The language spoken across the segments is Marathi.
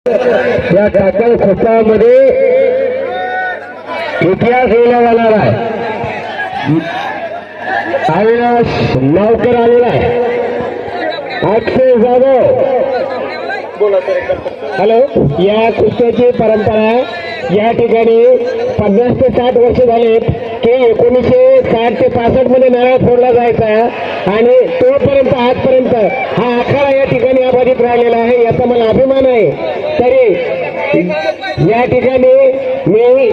या टाकळ खोपामध्ये इतिहास लिहिला जाणार आहे. अविनाश नावकर आलेला आहे. अक्षय जाधव. हॅलो. या कुस्त्याची परंपरा या ठिकाणी 50 ते 60 वर्ष झालेत की 1960 ते 65 मध्ये नारळ फोडला जायचा आणि तोपर्यंत आजपर्यंत हा आखाडा या ठिकाणी अबाधित राहिलेला आहे. याचा मला अभिमान आहे. तरी या ठिकाणी मी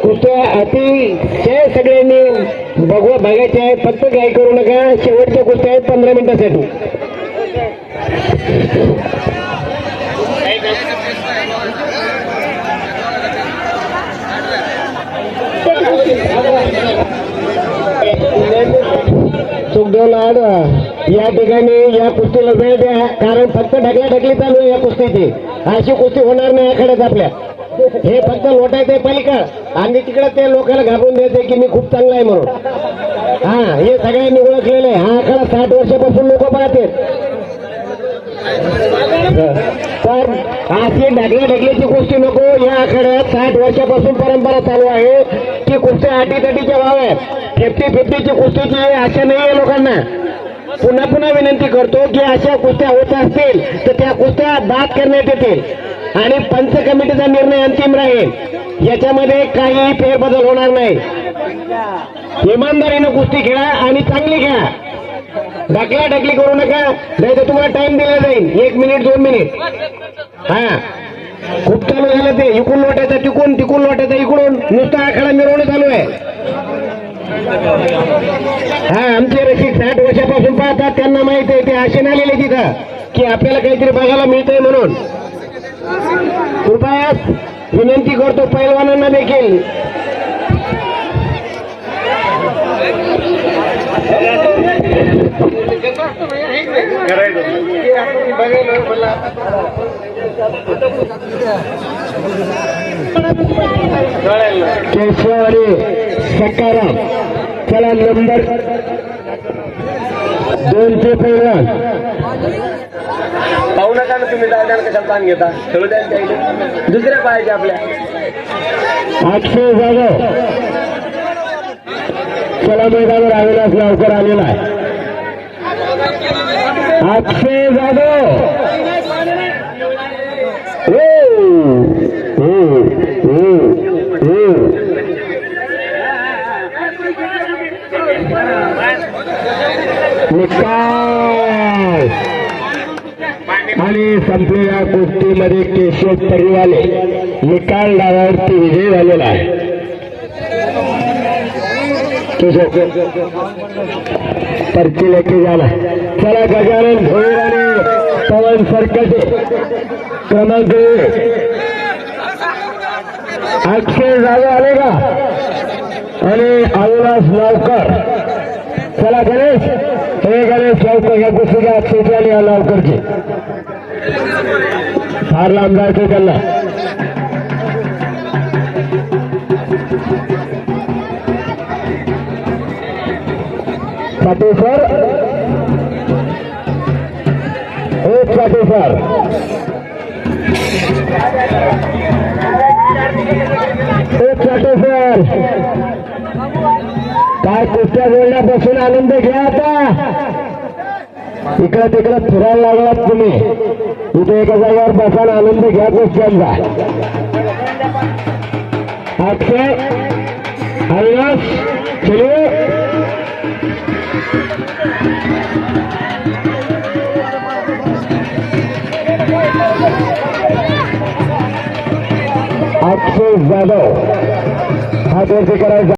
कुस्त्या अतिशय सगळ्यांनी बघायचे आहे. फक्त काय करू नका. शेवटच्या कुस्त्या आहेत 15 मिनिटासाठी. सुखदेव लाड या ठिकाणी या कुस्तीला वेळ द्या, कारण फक्त ढकलाढकली चालू आहे या कुस्तीची. अशी कुस्ती होणार नाही आखाड्यात आपल्या. हे फक्त लोटायचंय पलीकडं आणि तिकडे ते लोकांना घाबरून द्यायचंय की मी खूप चांगला आहे म्हणून. हा, हे सगळ्यांनी ओळखलेलं आहे. हा आखाडा 60 वर्षापासून लोक पाहतात. तर अशी ढकलाढकलीची कुस्ती नको. या आखाड्यात 60 वर्षापासून परंपरा चालू आहे की कुस्त्या अटीतटीच्या व्हाव्यात. 50-50ची कुस्तीची आशा नाही आहे लोकांना. पुन्हा पुन्हा विनंती करतो की अशा कुस्त्या होत असतील तर त्या कुस्त्या बाद करण्यात येतील आणि पंच कमिटीचा निर्णय अंतिम राहील. याच्यामध्ये काही फेरबदल होणार नाही. इमानदारीनं कुस्ती खेळा आणि चांगली खेळा. ढकलाढकली करू नका, नाही तर तुम्हाला टाइम दिला जाईल. 1 मिनिट 2 मिनिट. हा, खूप चालू झालं ते. इकडून लोटायचं तिकून, तिकून लोटायचं इकडून. नुसता आखाडा मिरवणं चालू आहे. हा, आमचे रसिक 60 वर्षापासून पाहतात. त्यांना माहित आहे ते आशेने आलेले तिथं की आपल्याला काहीतरी बघायला मिळतंय म्हणून. कृपया विनंती करतो पैलवानांना देखील. केशव आणि सकाराम. चला, नंबर 2चे पैलवान. पाहू नका ना तुम्ही. जाऊ द्या कशा ताण घेता. खेळू द्या दुसऱ्या पाहायचे आपल्या. अक्षय जाधव. चला, मैदानावर अविनाश नावकर आलेला आहे. अक्षय जाधव. निकाल. आणि संपलेल्या कुस्तीमध्ये केशव परिवाले निकाल डावावरती विजय झालेला आहे. पर्ची लेके झाला. चला, गजानन भोईर आणि पवन सरकटे क्रमांक 1. अक्षय जाधव आले का आणि अविनाश नावकर. चला गणेश. हे गणेश नावकर या कुस्तीच्या अक्षयची आणि या नावकरची. फार लांब जायचं त्यांना. पाटील सर. एक पाटील सर. एक पाटील सर. काय कुस्त्या जोडण्यापासून आनंद घ्या. आता इकडं तिकडं फिरायला लागलात तुम्ही. इथे एका जागेवर बसायला आनंद घ्या कुस्त्यांचा. अक्षय अविनाश चलिए. अक्षय जाधव हात वरती करायचा.